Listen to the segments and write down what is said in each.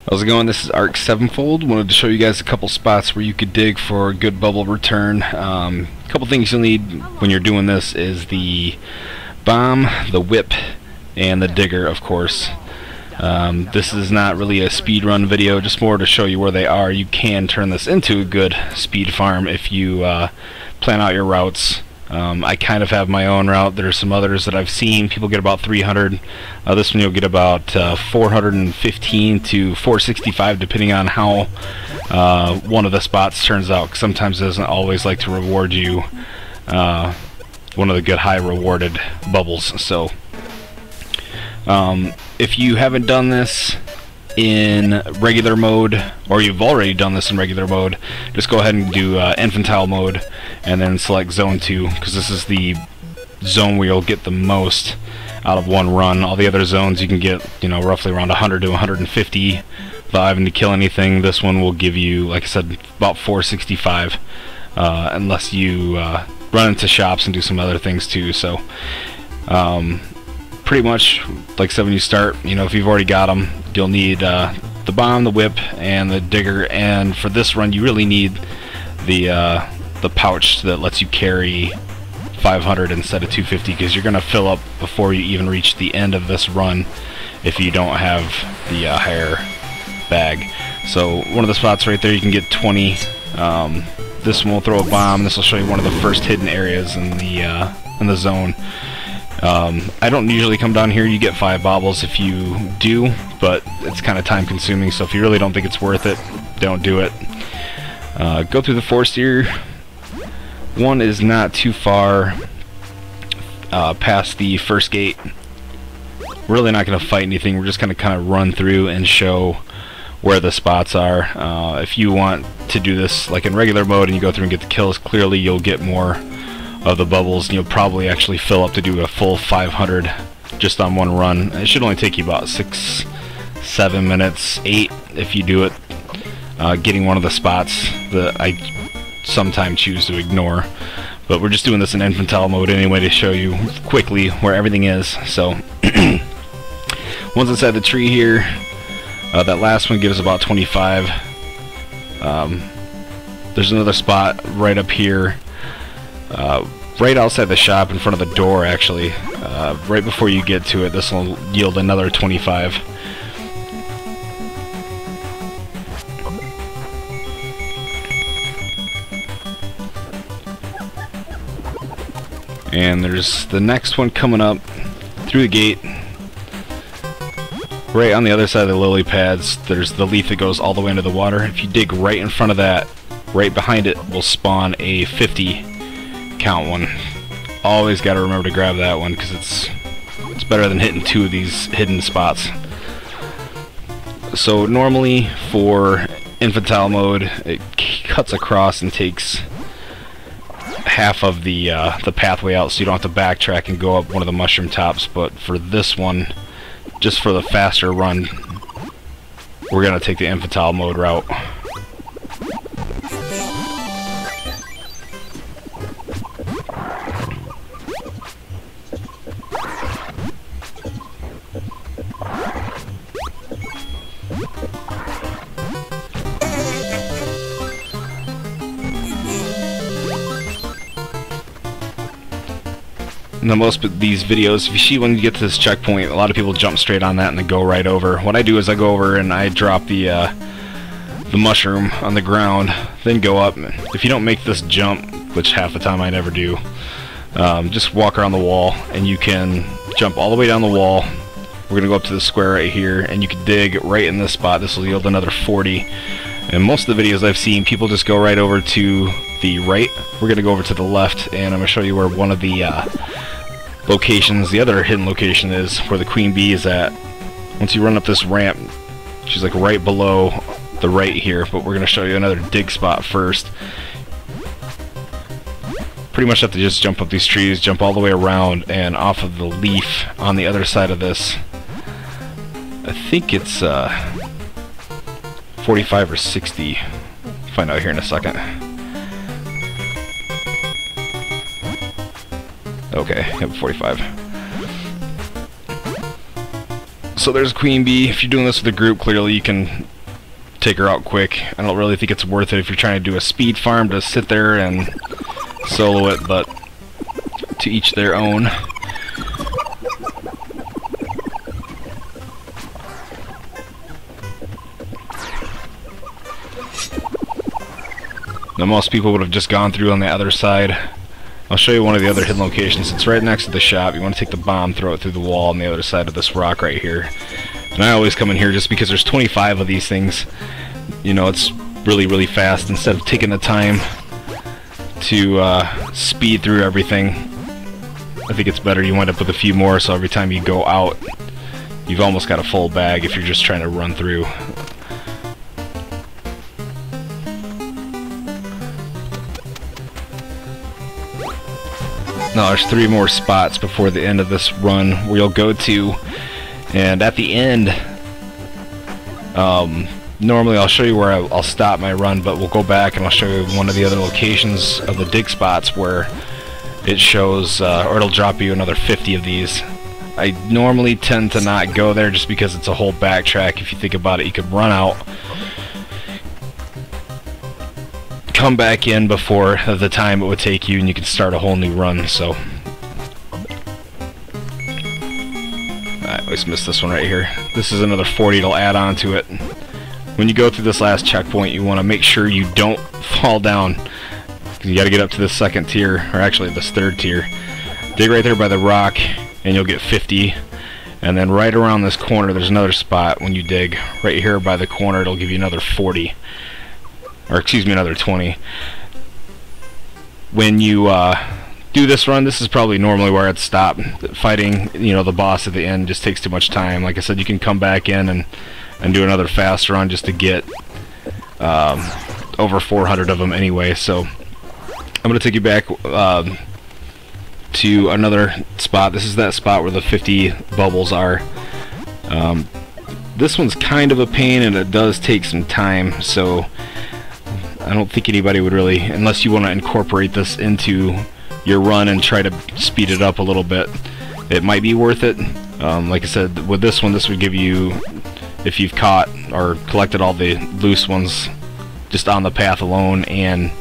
How's it going? This is Arc Sevenfold. Wanted to show you guys a couple spots where you could dig for a good bubble return. A couple things you'll need when you're doing this is the bomb, the whip, and the digger, of course. This is not really a speed run video, just more to show you where they are. You can turn this into a good speed farm if you plan out your routes. I kind of have my own route. There's some others that I've seen. People get about 300. This one you'll get about 415 to 465 depending on how one of the spots turns out. Sometimes it doesn't always like to reward you one of the good high rewarded bubbles. So if you haven't done this in regular mode, or you've already done this in regular mode, just go ahead and do infantile mode and then select zone 2, because this is the zone where you'll get the most out of one run. All the other zones you can get, you know, roughly around 100 to 150 without having to kill anything. This one will give you, like I said, about 465 unless you run into shops and do some other things too. So pretty much, like I said, when you start, you know, if you've already got them, you'll need the bomb, the whip, and the digger. And for this run, you really need the pouch that lets you carry 500 instead of 250, because you're going to fill up before you even reach the end of this run if you don't have the higher bag. So one of the spots right there, you can get 20. This one will throw a bomb. This will show you one of the first hidden areas in the zone. I don't usually come down here. You get 5 baubles if you do, but it's kind of time consuming, so if you really don't think it's worth it, don't do it. Go through the forest here. One is not too far past the first gate. We're really not going to fight anything. We're just going to kind of run through and show where the spots are. If you want to do this like in regular mode and you go through and get the kills, clearly you'll get more of the bubbles, and you'll probably actually fill up to do a full 500 just on one run. It should only take you about 6-7 minutes, 8 if you do it, getting one of the spots that I sometimes choose to ignore. But we're just doing this in infantile mode anyway to show you quickly where everything is. So once inside the tree here, that last one gives about 25. There's another spot right up here, right outside the shop in front of the door actually. Right before you get to it, this will yield another 25. And there's the next one coming up through the gate. Right on the other side of the lily pads, there's the leaf that goes all the way into the water. If you dig right in front of that, right behind it will spawn a 50 count one. Always got to remember to grab that one, because it's better than hitting 2 of these hidden spots. So normally for infantile mode, it cuts across and takes half of the pathway out, so you don't have to backtrack and go up one of the mushroom tops. But for this one, just for the faster run, we're gonna take the infantile mode route. Now most of these videos, if you see when you get to this checkpoint, a lot of people jump straight on that and then go right over. What I do is I go over and I drop the mushroom on the ground, then go up. If you don't make this jump, which half the time I never do, just walk around the wall and you can jump all the way down the wall. We're going to go up to the square right here, and you can dig right in this spot. This will yield another 40. And most of the videos I've seen, people just go right over to the right. We're going to go over to the left, and I'm going to show you where one of the locations, the other hidden location, is where the queen bee is at. Once you run up this ramp, she's like right below the right here, but we're going to show you another dig spot first. Pretty much have to just jump up these trees, jump all the way around and off of the leaf on the other side of this. I think it's 45 or 60. Find out here in a second. Okay, I have 45. So there's Queen Bee. If you're doing this with a group, clearly you can take her out quick. I don't really think it's worth it if you're trying to do a speed farm to sit there and solo it, but to each their own. Now most people would have just gone through on the other side. I'll show you one of the other hidden locations. It's right next to the shop. You want to take the bomb, throw it through the wall on the other side of this rock right here. And I always come in here just because there's 25 of these things. You know, it's really, really fast. Instead of taking the time to speed through everything, I think it's better you wind up with a few more, so every time you go out, you've almost got a full bag if you're just trying to run through. Now there's 3 more spots before the end of this run where you'll go to, and at the end, normally I'll show you where I'll stop my run, but we'll go back and I'll show you one of the other locations of the dig spots where it shows, or it'll drop you another 50 of these. I normally tend to not go there just because it's a whole backtrack. If you think about it, you could run out, come back in before the time it would take you, and you can start a whole new run. So I always miss this one right here. This is another 40 it'll add on to it. When you go through this last checkpoint, you want to make sure you don't fall down, because you got to get up to the 2nd tier, or actually this 3rd tier. Dig right there by the rock and you'll get 50, and then right around this corner there's another spot. When you dig right here by the corner, it'll give you another 40. Or excuse me, another 20. When you do this run, this is probably normally where I'd stop. Fighting, you know, the boss at the end just takes too much time. Like I said, you can come back in and do another fast run just to get over 400 of them anyway. So I'm going to take you back to another spot. This is that spot where the 50 bubbles are. This one's kind of a pain, and it does take some time, so I don't think anybody would really, unless you want to incorporate this into your run and try to speed it up a little bit, it might be worth it. Like I said, with this one, this would give you, if you've caught or collected all the loose ones just on the path alone and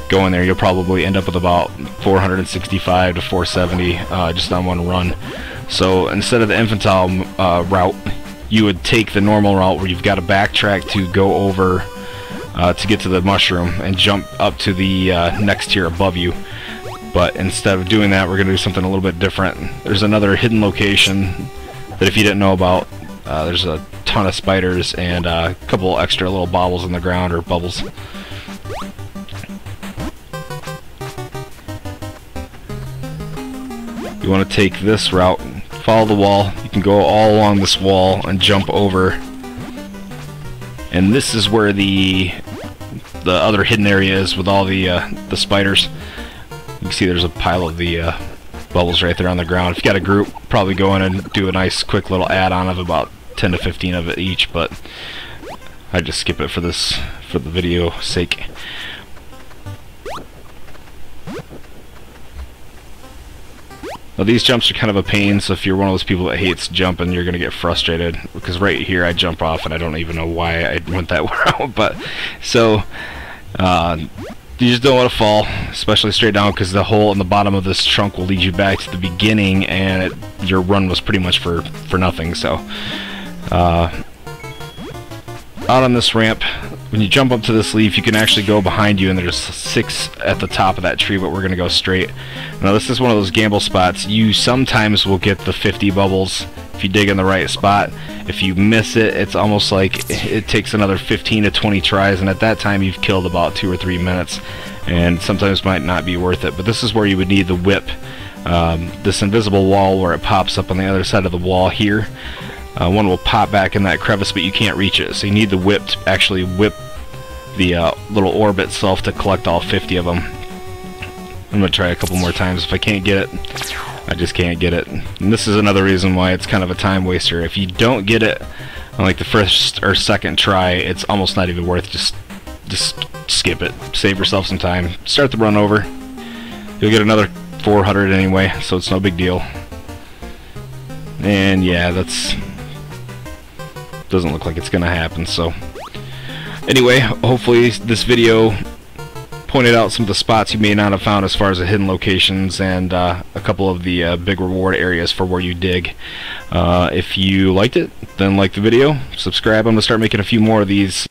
go in there, you'll probably end up with about 465 to 470 just on one run. So instead of the infantile route, you would take the normal route where you've got to backtrack to go over to get to the mushroom and jump up to the next tier above you. But instead of doing that, we're going to do something a little bit different. There's another hidden location that, if you didn't know about, there's a ton of spiders and a couple extra little bobbles in the ground, or bubbles. You want to take this route, follow the wall. You can go all along this wall and jump over. And this is where the other hidden area is with all the spiders. You can see there's a pile of the bubbles right there on the ground. If you got a group, probably go in and do a nice quick little add-on of about 10 to 15 of it each, but I just skip it for this, for the video sake. Now these jumps are kind of a pain, so if you're one of those people that hates jumping, you're going to get frustrated, because right here I jump off and I don't even know why I went that route. But so you just don't want to fall, especially straight down, because the hole in the bottom of this trunk will lead you back to the beginning, and your run was pretty much for nothing. So out on this ramp, when you jump up to this leaf, you can actually go behind you, and there's 6 at the top of that tree, but we're going to go straight. Now this is one of those gamble spots. You sometimes will get the 50 bubbles if you dig in the right spot. If you miss it, it's almost like it takes another 15 to 20 tries, and at that time you've killed about 2 or 3 minutes, and sometimes might not be worth it. But this is where you would need the whip, this invisible wall where it pops up on the other side of the wall here. One will pop back in that crevice, but you can't reach it, so you need the whip to actually whip the little orb itself to collect all 50 of them. I'm going to try a couple more times. If I can't get it, I just can't get it. And this is another reason why it's kind of a time waster. If you don't get it on like the first or second try, it's almost not even worth. Just skip it. Save yourself some time. Start the run over. You'll get another 400 anyway, so it's no big deal. And yeah, that's doesn't look like it's gonna happen. So anyway, hopefully this video pointed out some of the spots you may not have found as far as the hidden locations, and a couple of the big reward areas for where you dig. If you liked it, then like the video, subscribe. I'm gonna start making a few more of these.